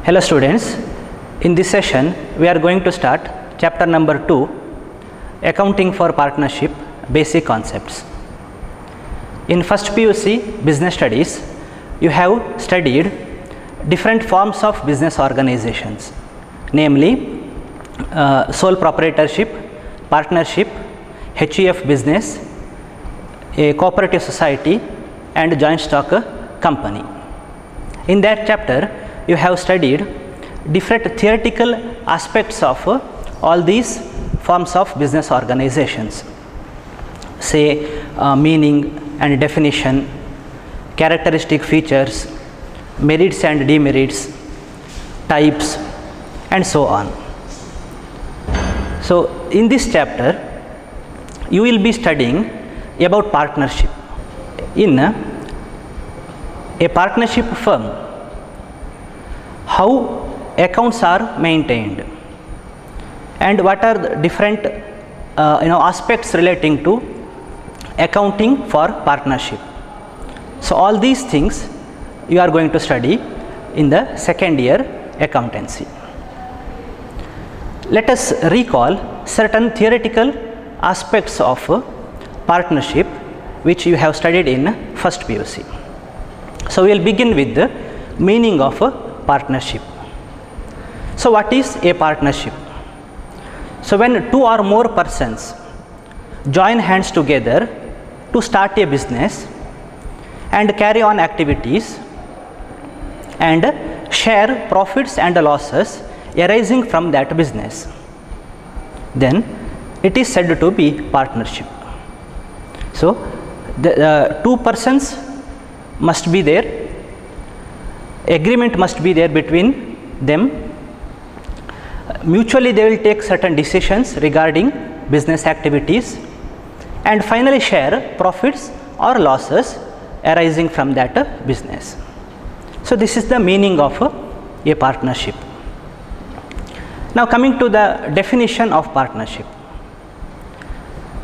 Hello students, in this session we are going to start chapter number 2, Accounting for Partnership Basic Concepts. In first PUC Business Studies, you have studied different forms of business organizations, namely sole proprietorship, partnership, HUF business, a cooperative society and joint stock company. In that chapter, you have studied different theoretical aspects of all these forms of business organizations, say meaning and definition, characteristic features, merits and demerits, types and so on. So, in this chapter you will be studying about partnership. In a partnership firm, how accounts are maintained and what are the different aspects relating to accounting for partnership. So, all these things you are going to study in the second year accountancy. Let us recall certain theoretical aspects of partnership which you have studied in first PUC. So, we will begin with the meaning of partnership. So, what is a partnership? So, when two or more persons join hands together to start a business and carry on activities and share profits and losses arising from that business, then it is said to be partnership. So, the two persons must be there, agreement must be there between them, mutually they will take certain decisions regarding business activities and finally share profits or losses arising from that business. So, this is the meaning of a partnership. Now, coming to the definition of partnership.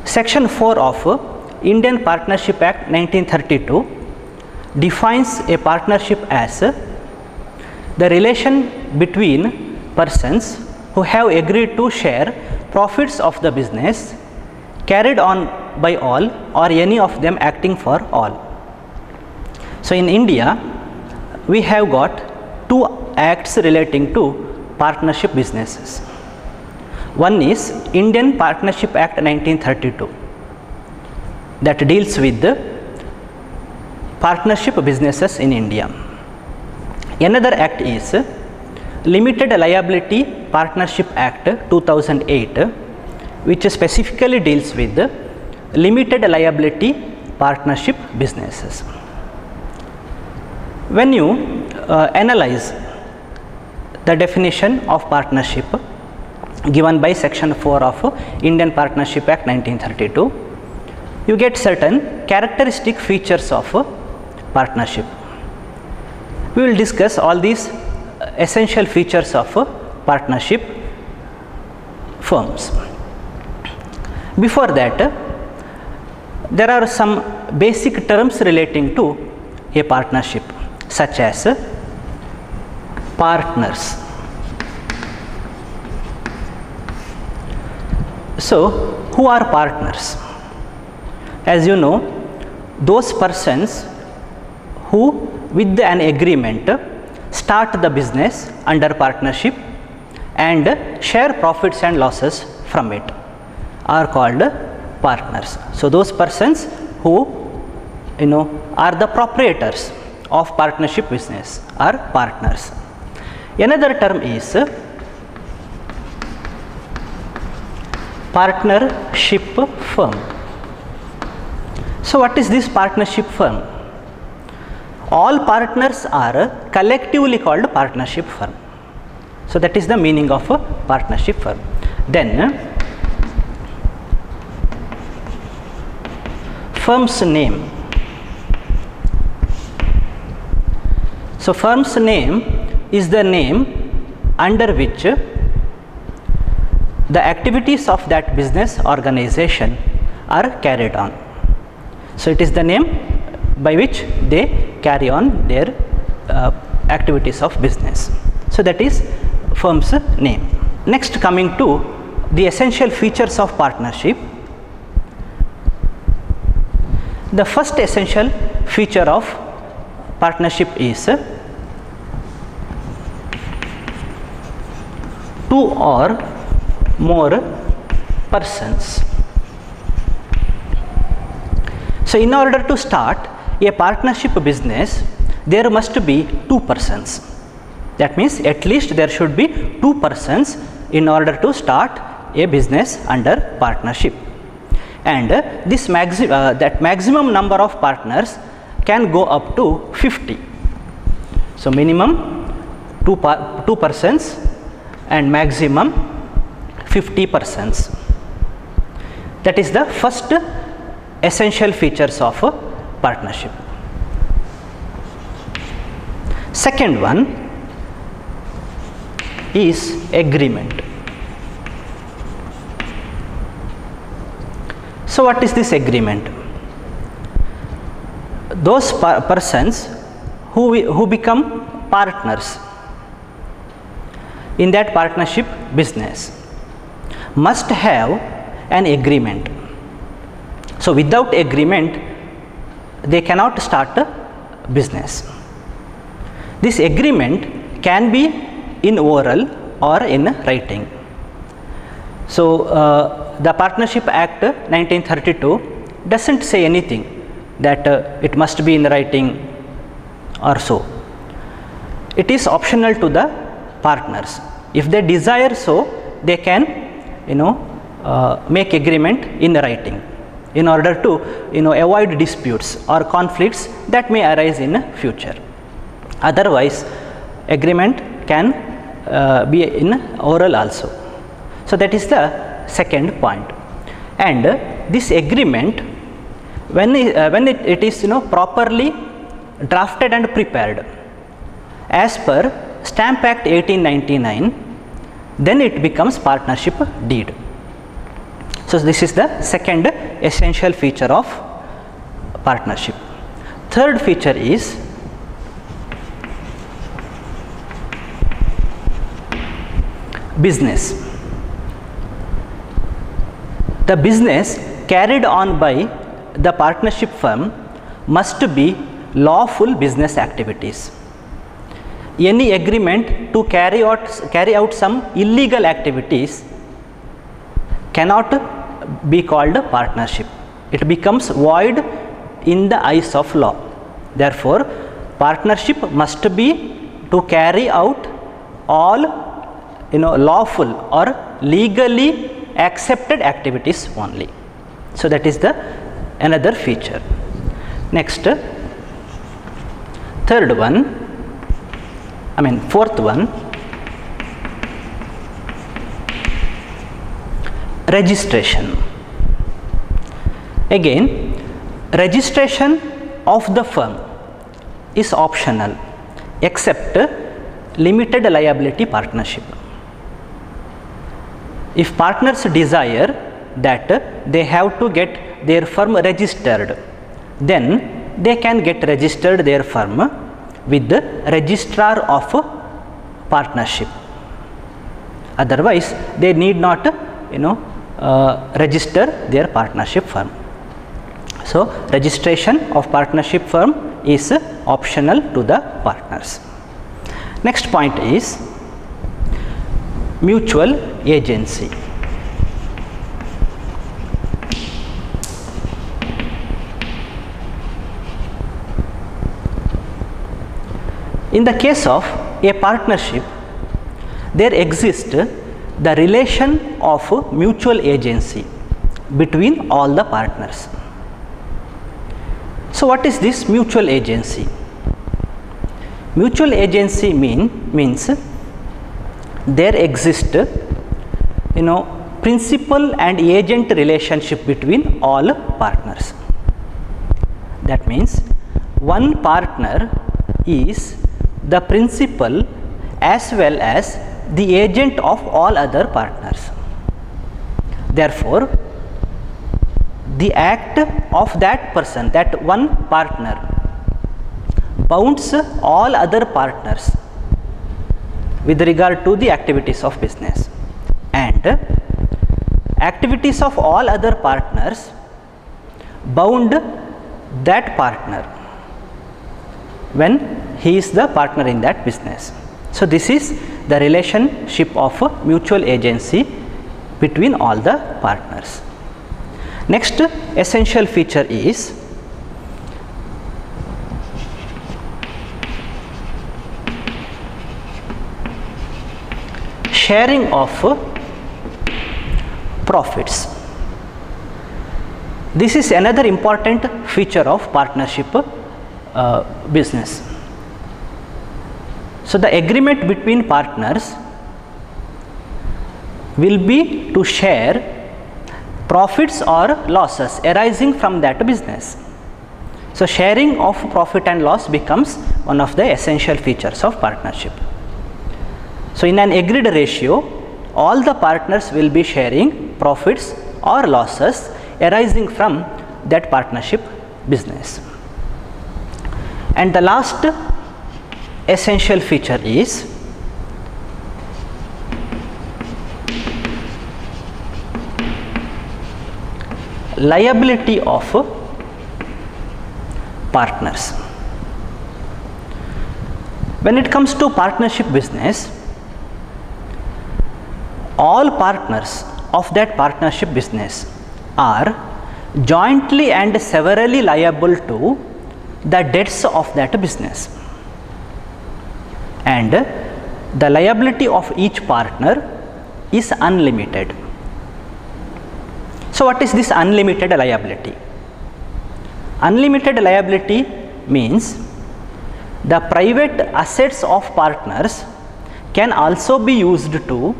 Section 4 of Indian Partnership Act 1932 defines a partnership as the relation between persons who have agreed to share profits of the business carried on by all or any of them acting for all. So, in India we have got two acts relating to partnership businesses. One is Indian Partnership Act 1932 that deals with the partnership businesses in India. Another act is Limited Liability Partnership Act 2008, which specifically deals with limited liability partnership businesses. When you analyze the definition of partnership given by section 4 of Indian Partnership Act 1932, you get certain characteristic features of partnership. We will discuss all these essential features of partnership firms. Before that, there are some basic terms relating to a partnership, such as partners. So, who are partners? As you know, those persons who with an agreement start the business under partnership and share profits and losses from it are called partners. So, those persons who are the proprietors of partnership business are partners. Another term is partnership firm. So, what is this partnership firm? All partners are collectively called partnership firm. So, that is the meaning of a partnership firm. Then firm's name. So, firm's name is the name under which the activities of that business organization are carried on. So, it is the name by which they carry on their activities of business. So that is firm's name. Next, coming to the essential features of partnership. The first essential feature of partnership is two or more persons. So in order to start a partnership business, there must be two persons. That means at least there should be two persons in order to start a business under partnership. And this that maximum number of partners can go up to 50. So minimum two persons and maximum 50 persons. That is the first essential features of a partnership. Second one is agreement. So what is this agreement? Those persons who become partners in that partnership business must have an agreement. So without agreement they cannot start a business. This agreement can be in oral or in writing. So the Partnership Act 1932 doesn't say anything that it must be in writing or so. It is optional to the partners. If they desire so, they can make agreement in writing in order to avoid disputes or conflicts that may arise in future. Otherwise agreement can be in oral also. So that is the second point. And this agreement, when it is properly drafted and prepared as per Stamp Act 1899, then it becomes partnership deed. So this is the second essential feature of partnership. Third feature is business. The business carried on by the partnership firm must be lawful business activities. Any agreement to carry out some illegal activities cannot be called partnership. It becomes void in the eyes of law. Therefore, partnership must be to carry out all lawful or legally accepted activities only. So that is the another feature. Next, fourth one, registration. Again, registration of the firm is optional except limited liability partnership. If partners desire that they have to get their firm registered, then they can get registered their firm with the registrar of partnership. Otherwise they need not register their partnership firm. So registration of partnership firm is optional to the partners. Next point is mutual agency. In the case of a partnership, there exists the relation of mutual agency between all the partners. So what is this mutual agency? Mutual agency means there exists principal and agent relationship between all partners. That means one partner is the principal as well as the agent of all other partners. Therefore, the act of that person, that one partner, bounds all other partners with regard to the activities of business, and activities of all other partners bound that partner when he is the partner in that business. So, this is the relationship of mutual agency between all the partners. Next essential feature is sharing of profits. This is another important feature of partnership business. So, the agreement between partners will be to share profits or losses arising from that business. So, sharing of profit and loss becomes one of the essential features of partnership. So, in an agreed ratio, all the partners will be sharing profits or losses arising from that partnership business. And the last essential feature is liability of partners. When it comes to partnership business, all partners of that partnership business are jointly and severally liable to the debts of that business, and the liability of each partner is unlimited. So, what is this unlimited liability? Unlimited liability means the private assets of partners can also be used to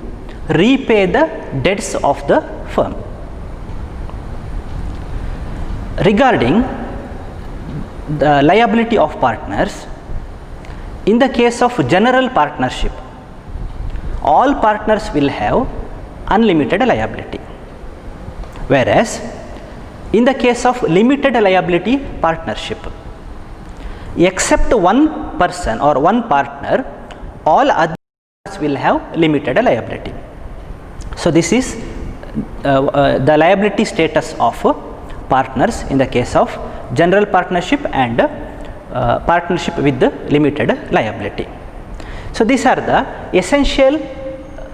repay the debts of the firm. Regarding the liability of partners, in the case of general partnership, all partners will have unlimited liability, whereas in the case of limited liability partnership, except one person or one partner, all others will have limited liability. So, this is the liability status of partners in the case of general partnership and partnership with the limited liability. So, these are the essential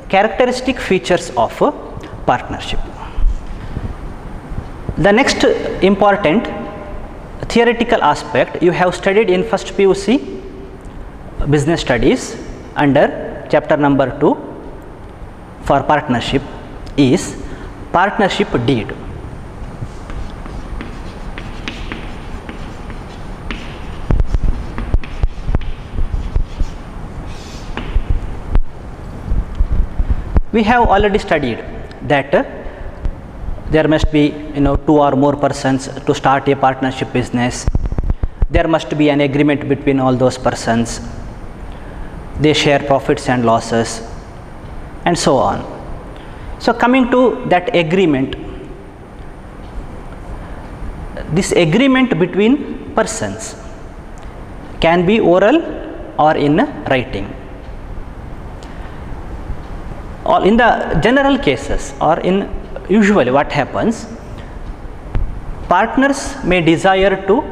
characteristic features of partnership. The next important theoretical aspect you have studied in first PUC business studies under chapter number 2 for partnership is partnership deed. We have already studied that there must be 2 or more persons to start a partnership business. There must be an agreement between all those persons. They share profits and losses and so on. So, coming to that agreement, this agreement between persons can be oral or in writing. Or in the general cases, or in usually what happens, partners may desire to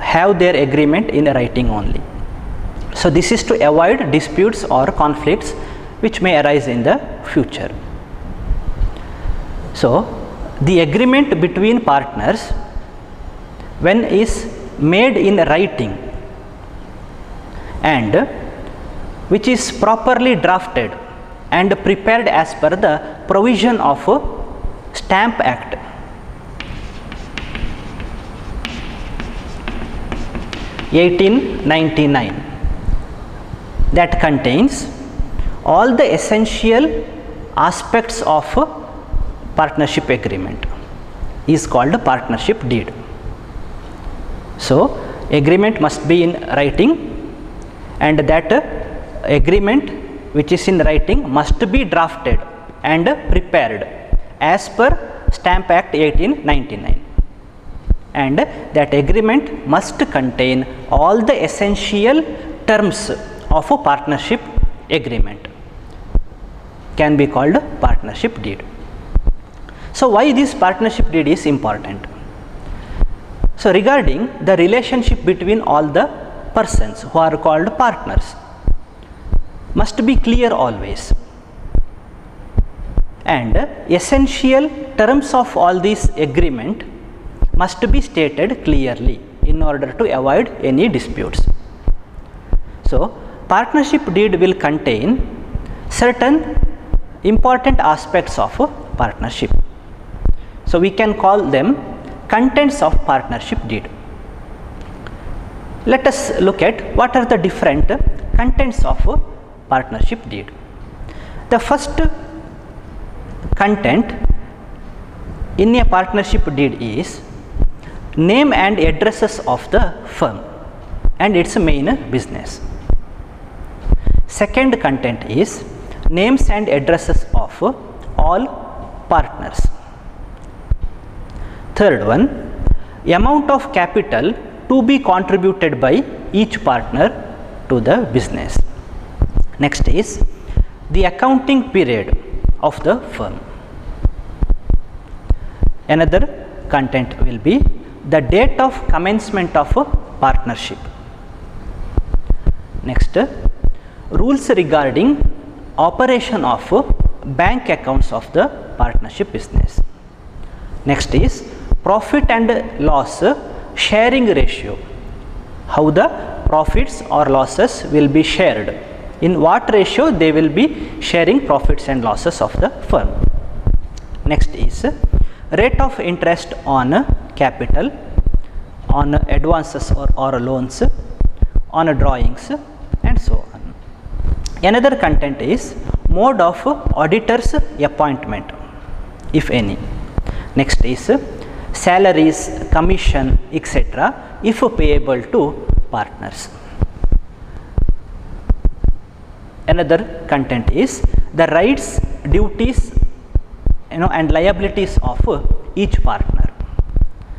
have their agreement in writing only. So, this is to avoid disputes or conflicts which may arise in the future. So, the agreement between partners, when is made in writing and which is properly drafted and prepared as per the provision of Stamp Act, (1899), that contains all the essential aspects of partnership agreement, is called partnership deed. So, agreement must be in writing, and that agreement which is in writing must be drafted and prepared as per Stamp Act 1899, and that agreement must contain all the essential terms of a partnership agreement can be called partnership deed. So why this partnership deed is important? So regarding the relationship between all the persons who are called partners must be clear always, and essential terms of all this agreement must be stated clearly in order to avoid any disputes. So partnership deed will contain certain important aspects of partnership. So we can call them contents of partnership deed. Let us look at what are the different contents of partnership deed. The first content in a partnership deed is name and addresses of the firm and its main business. Second content is names and addresses of all partners. Third one, amount of capital to be contributed by each partner to the business. Next is the accounting period of the firm. Another content will be the date of commencement of a partnership. Next, rules regarding operation of bank accounts of the partnership business. Next is profit and loss sharing ratio, how the profits or losses will be shared, in what ratio they will be sharing profits and losses of the firm. Next is rate of interest on capital, on advances or loans, on drawings and so on. Another content is mode of auditor's appointment, if any. Next is salaries, commission, etc. if payable to partners. Another content is the rights, duties, and liabilities of each partner.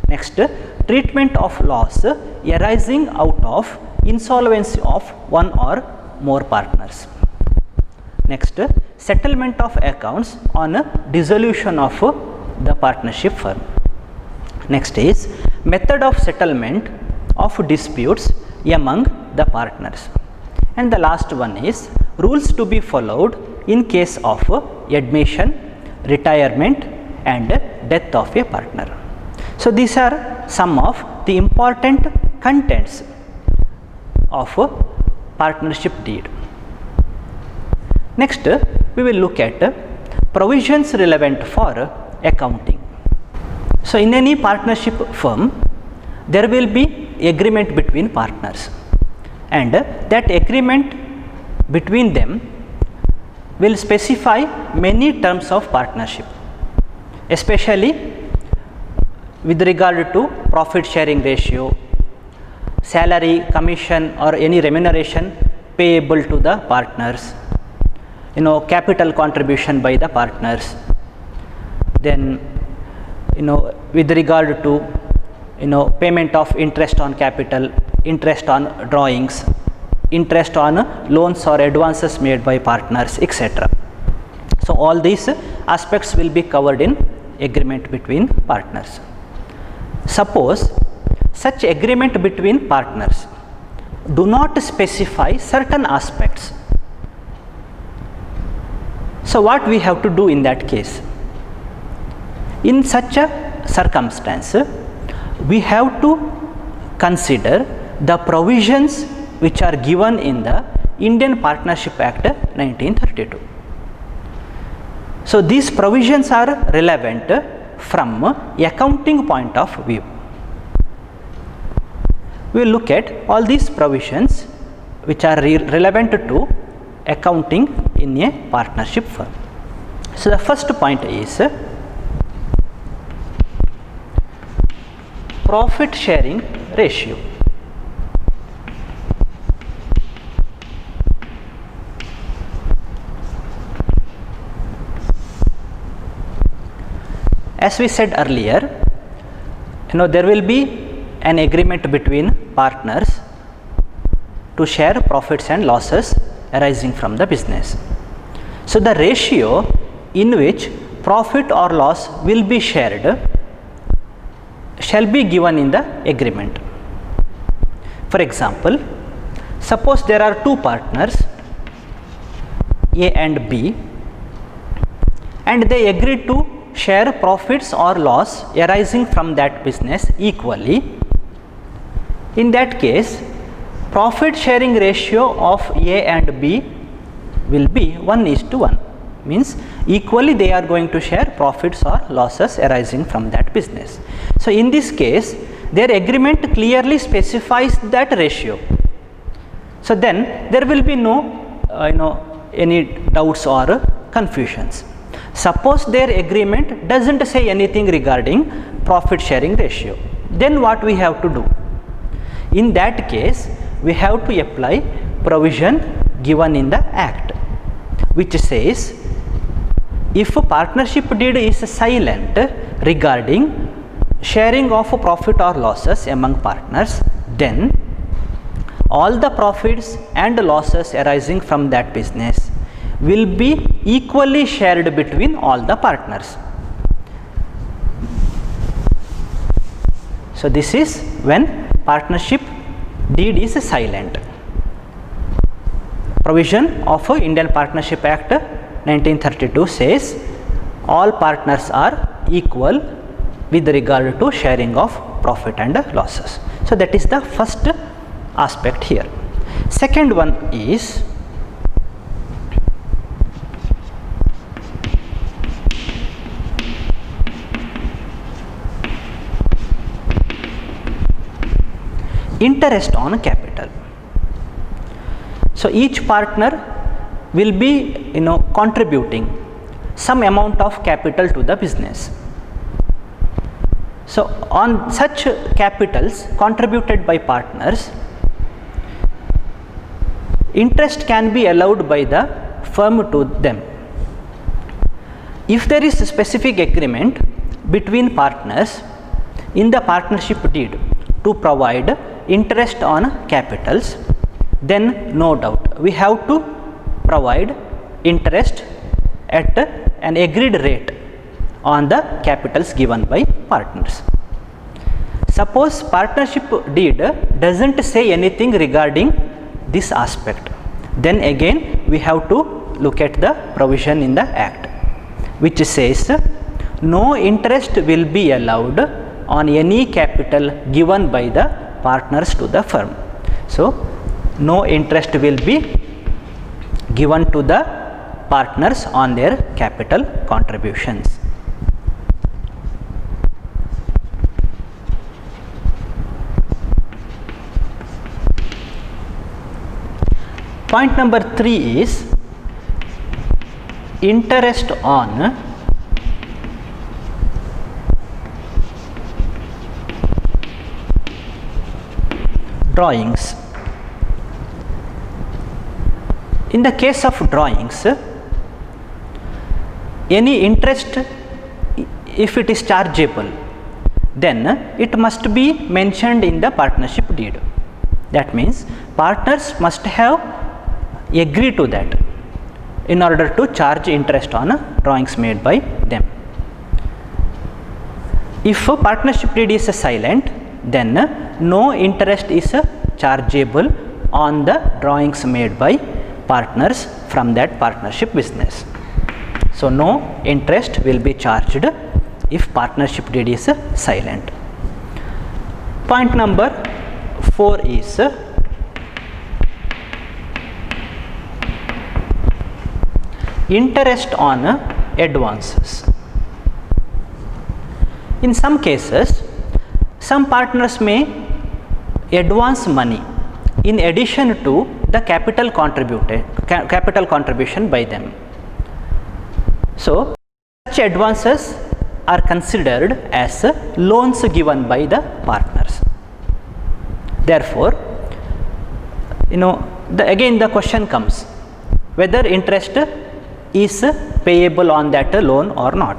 Next, treatment of loss arising out of insolvency of one or more partners. Next, settlement of accounts on dissolution of the partnership firm. Next is method of settlement of disputes among the partners. And the last one is rules to be followed in case of admission, retirement and death of a partner. So these are some of the important contents of a partnership deed. Next, we will look at provisions relevant for accounting. So in any partnership firm, there will be agreement between partners, and that agreement between them will specify many terms of partnership, especially with regard to profit sharing ratio, salary, commission or any remuneration payable to the partners, capital contribution by the partners, then with regard to payment of interest on capital, interest on drawings, interest on loans or advances made by partners, etc. So all these aspects will be covered in agreement between partners. Suppose such agreement between partners do not specify certain aspects. So what we have to do in that case? In such a circumstance, we have to consider the provisions which are given in the Indian Partnership Act 1932. So these provisions are relevant from accounting point of view. We will look at all these provisions which are relevant to accounting in a partnership firm. So the first point is profit sharing ratio. As we said earlier, there will be an agreement between partners to share profits and losses arising from the business. So the ratio in which profit or loss will be shared shall be given in the agreement. For example, suppose there are two partners, A and B, and they agreed to share profits or loss arising from that business equally. In that case, profit sharing ratio of A and B will be 1:1, means equally they are going to share profits or losses arising from that business. So in this case, their agreement clearly specifies that ratio. So then there will be no any doubts or confusions. Suppose their agreement doesn't say anything regarding profit sharing ratio, then what we have to do? In that case, we have to apply provision given in the act, which says if a partnership deed is silent regarding sharing of profit or losses among partners, then all the profits and losses arising from that business will be equally shared between all the partners. So this is when partnership deed is silent. Provision of Indian Partnership Act 1932 says all partners are equal with regard to sharing of profit and losses. So that is the first aspect here. Second one is interest on capital. So each partner will be contributing some amount of capital to the business. So on such capitals contributed by partners, interest can be allowed by the firm to them. If there is a specific agreement between partners in the partnership deed to provide interest on capitals, then no doubt we have to provide interest at an agreed rate on the capitals given by partners. Suppose partnership deed doesn't say anything regarding this aspect, then again we have to look at the provision in the act, which says no interest will be allowed on any capital given by the partners to the firm. So no interest will be given to the partners on their capital contributions. Point number 3 is interest on drawings. In the case of drawings, any interest, if it is chargeable, then it must be mentioned in the partnership deed. That means partners must have agreed to that in order to charge interest on drawings made by them. If a partnership deed is silent, then no interest is chargeable on the drawings made by partners from that partnership business. So no interest will be charged if partnership deed is silent. Point number 4 is interest on advances. In some cases, some partners may advance money in addition to the capital contribution by them. So such advances are considered as loans given by the partners. Therefore, again the question comes whether interest is payable on that loan or not.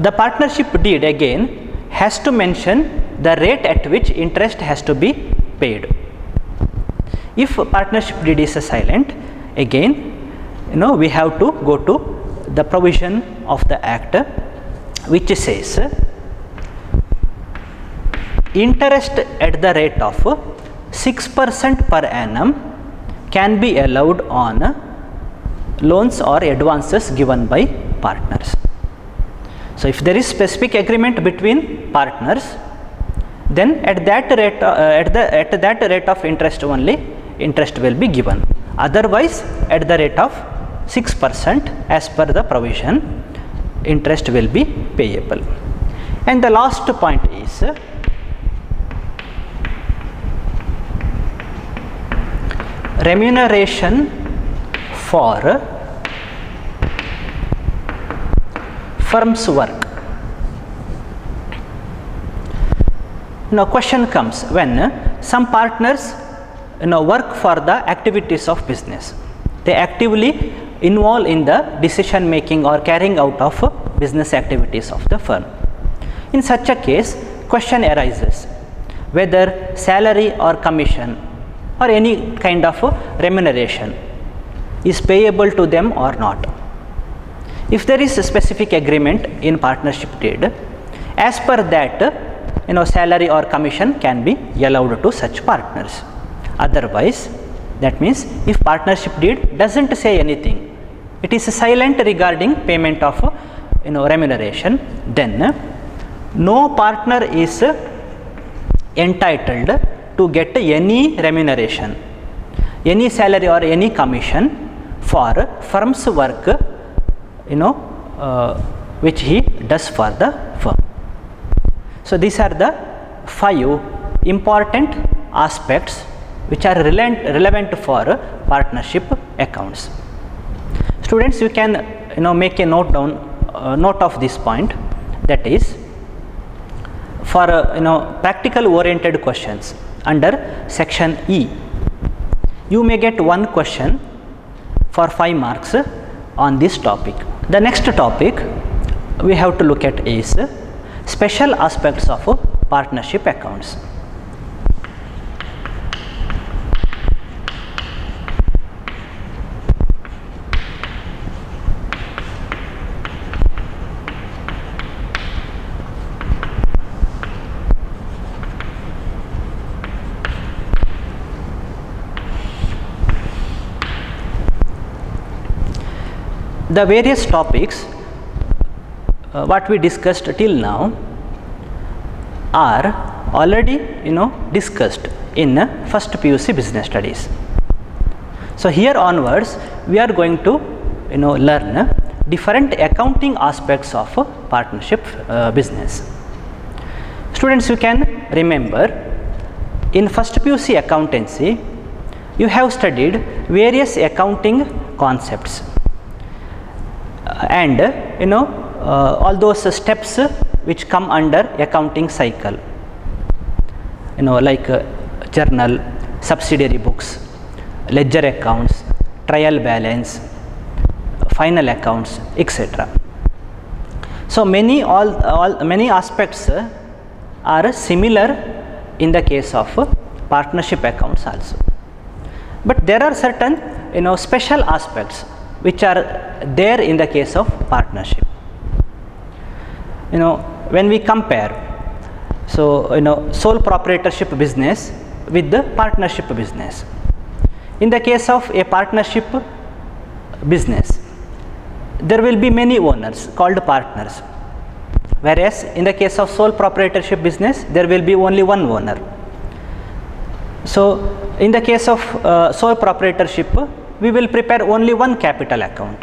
The partnership deed again has to mention the rate at which interest has to be paid. If partnership deed is silent, again we have to go to the provision of the act which says interest at the rate of 6% per annum can be allowed on loans or advances given by partners. So, if there is specific agreement between partners, then at that rate of interest only interest will be given. Otherwise, at the rate of 6% as per the provision, interest will be payable. And the last point is remuneration for firm's work. Now, question comes when some partners work for the activities of business. They actively involve in the decision making or carrying out of business activities of the firm. In such a case, question arises whether salary or commission or any kind of remuneration is payable to them or not. If there is a specific agreement in partnership deed, as per that salary or commission can be allowed to such partners. Otherwise, that means if partnership deed doesn't say anything, it is silent regarding payment of remuneration, then no partner is entitled to get any remuneration, any salary or any commission for firm's work which he does for the firm. So, these are the 5 important aspects which are relevant for partnership accounts. Students, you can make a note of this point, that is for practical oriented questions under section E, you may get one question for 5 marks on this topic. The next topic we have to look at is special aspects of partnership accounts. The various topics what we discussed till now are already discussed in first PUC business studies. So, here onwards we are going to learn different accounting aspects of partnership business. Students, you can remember in first PUC accountancy you have studied various accounting concepts and all those steps which come under accounting cycle, like journal, subsidiary books, ledger accounts, trial balance, final accounts, etc. So, many aspects are similar in the case of partnership accounts also, but there are certain special aspects which are there in the case of partnership. When we compare, so sole proprietorship business with the partnership business. In the case of a partnership business, there will be many owners called partners, whereas in the case of sole proprietorship business there will be only one owner. So, in the case of sole proprietorship, we will prepare only one capital account,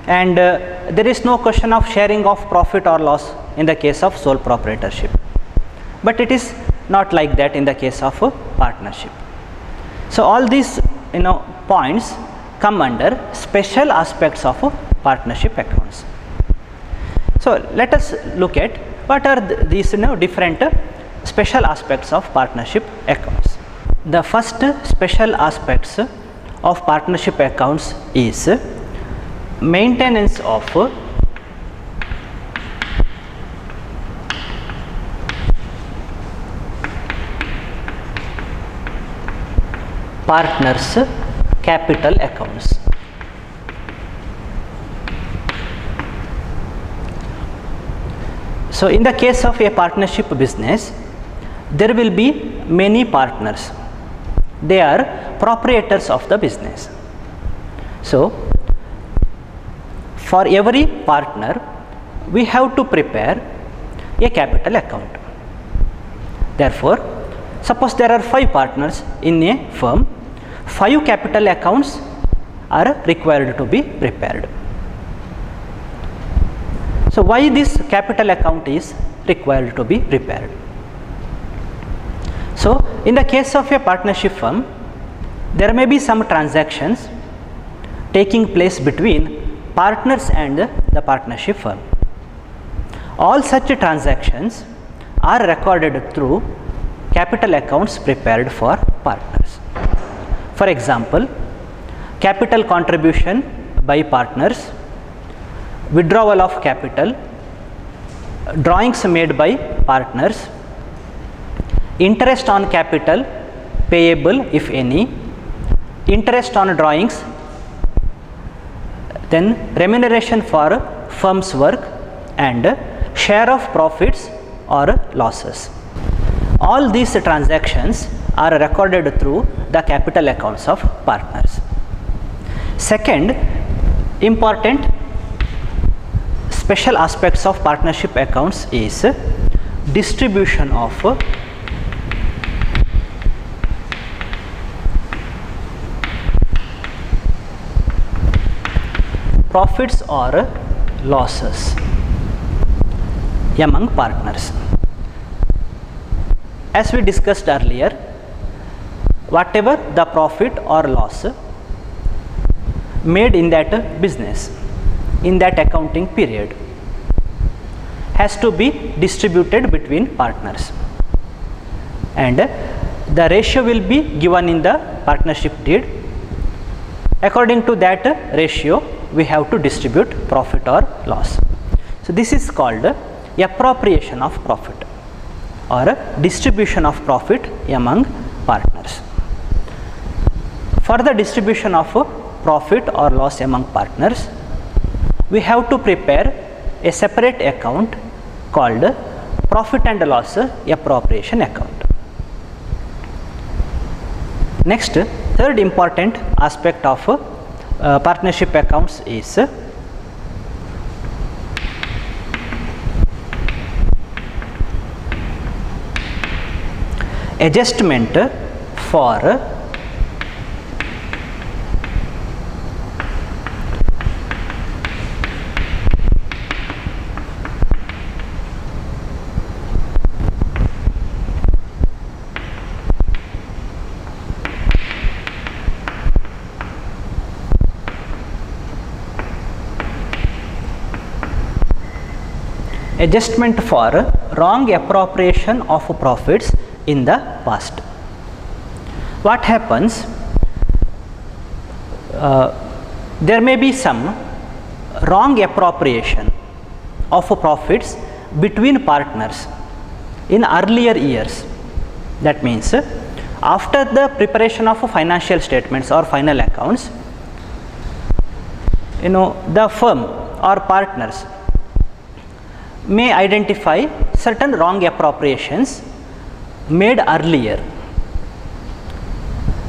and there is no question of sharing of profit or loss in the case of sole proprietorship, but it is not like that in the case of partnership. So, all these points come under special aspects of partnership accounts. So, let us look at what are these different special aspects of partnership accounts. The first special aspects of partnership accounts is maintenance of partners capital accounts. So in the case of a partnership business, there will be many partners. They are proprietors of the business. So for every partner, we have to prepare a capital account. Therefore, suppose there are 5 partners in a firm, 5 capital accounts are required to be prepared. So why this capital account is required to be prepared? So in the case of a partnership firm, there may be some transactions taking place between partners and the partnership firm. All such transactions are recorded through capital accounts prepared for partners. For example, capital contribution by partners, withdrawal of capital, drawings made by partners, interest on capital payable if any, interest on drawings, then remuneration for firm's work, and share of profits or losses. All these transactions are recorded through the capital accounts of partners. Second important special aspects of partnership accounts is distribution of profits or losses among partners. As we discussed earlier, whatever the profit or loss made in that business, in that accounting period, has to be distributed between partners, and the ratio will be given in the partnership deed. According to that ratio, we have to distribute profit or loss. So this is called appropriation of profit or distribution of profit among partners. For the distribution of profit or loss among partners, we have to prepare a separate account called profit and loss appropriation account. Next, third important aspect of partnership accounts is adjustment for wrong appropriation of profits in the past. What happens? There may be some wrong appropriation of profits between partners in earlier years. That means after the preparation of financial statements or final accounts, the firm or partners may identify certain wrong appropriations made earlier.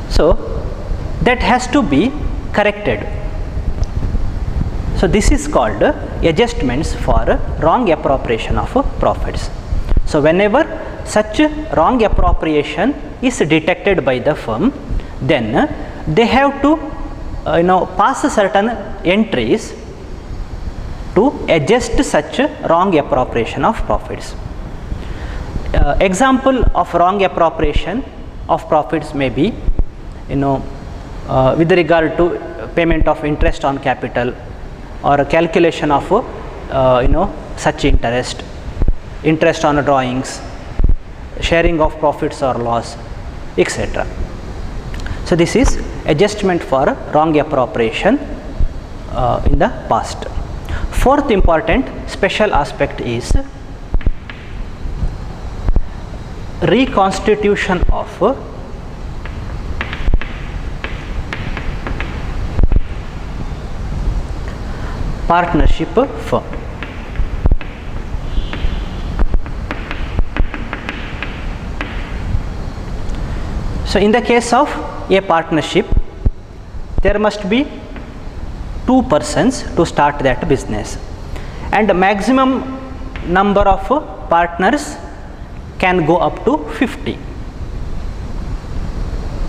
So that has to be corrected. So this is called adjustments for wrong appropriation of profits. So whenever such wrong appropriation is detected by the firm, then they have to pass certain entries to adjust such wrong appropriation of profits. Example of wrong appropriation of profits may be with regard to payment of interest on capital or calculation of such interest on drawings, sharing of profits or loss, etc. So this is adjustment for wrong appropriation in the past. Fourth important special aspect is reconstitution of partnership firm. So in the case of a partnership, there must be 2 persons to start that business, and the maximum number of partners can go up to 50,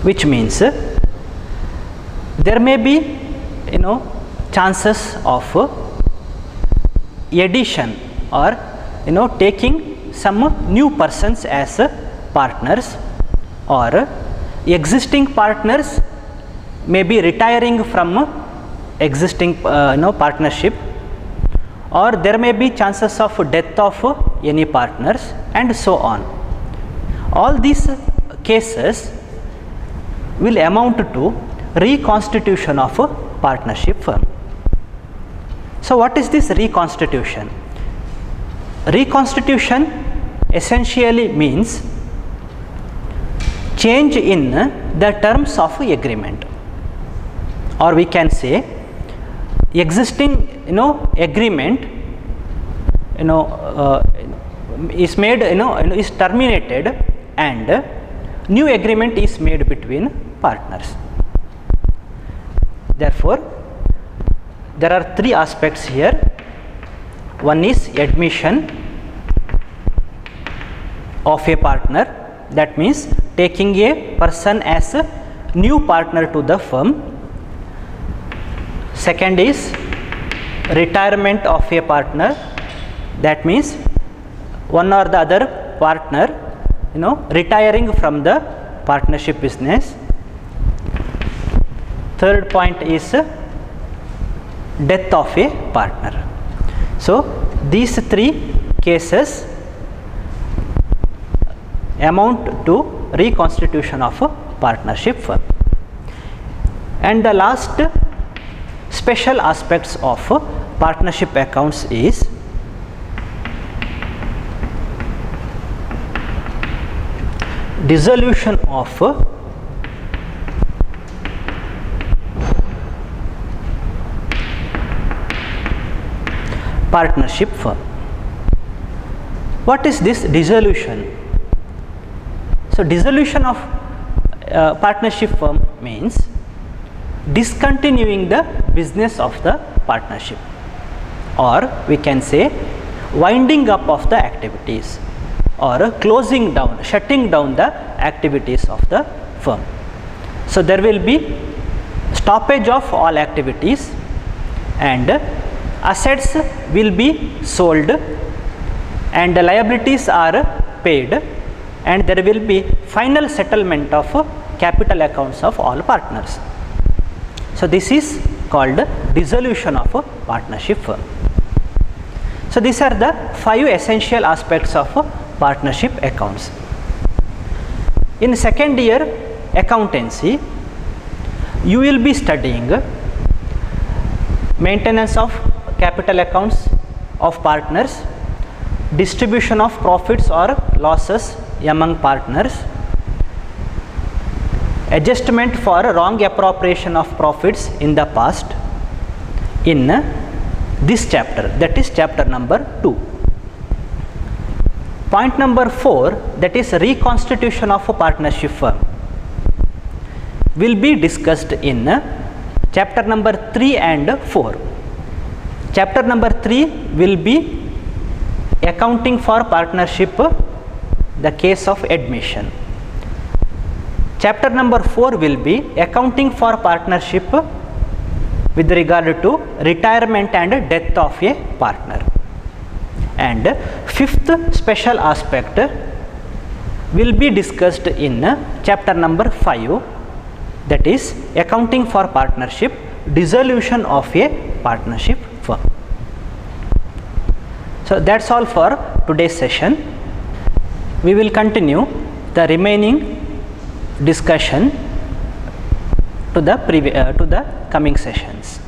which means there may be chances of addition or taking some new persons as partners, or existing partners may be retiring from existing partnership, or there may be chances of death of any partners, and so on. All these cases will amount to reconstitution of a partnership firm. So what is this reconstitution? Reconstitution essentially means change in the terms of agreement, or we can say existing agreement is made is terminated, and new agreement is made between partners. Therefore there are 3 aspects here. One is admission of a partner, that means taking a person as a new partner to the firm. Second is retirement of a partner, that means one or the other partner retiring from the partnership business. Third point is death of a partner. So these 3 cases amount to reconstitution of a partnership firm. And the last special aspects of partnership accounts is dissolution of partnership firm. What is this dissolution? So dissolution of partnership firm means discontinuing the business of the partnership, or we can say winding up of the activities, or closing down, shutting down the activities of the firm. So there will be stoppage of all activities, and assets will be sold, and the liabilities are paid, and there will be final settlement of capital accounts of all partners. So this is called dissolution of a partnership firm. So these are the 5 essential aspects of partnership accounts. In second year accountancy, you will be studying maintenance of capital accounts of partners, distribution of profits or losses among partners, adjustment for wrong appropriation of profits in the past in this chapter, that is chapter number 2. Point number 4, that is reconstitution of a partnership firm, will be discussed in chapter number 3 and 4. Chapter number 3 will be accounting for partnership, the case of admission. Chapter number 4 will be accounting for partnership with regard to retirement and death of a partner. And 5th special aspect will be discussed in chapter number 5, that is accounting for partnership, dissolution of a partnership firm. So that's all for today's session. We will continue the remaining discussion to the coming session.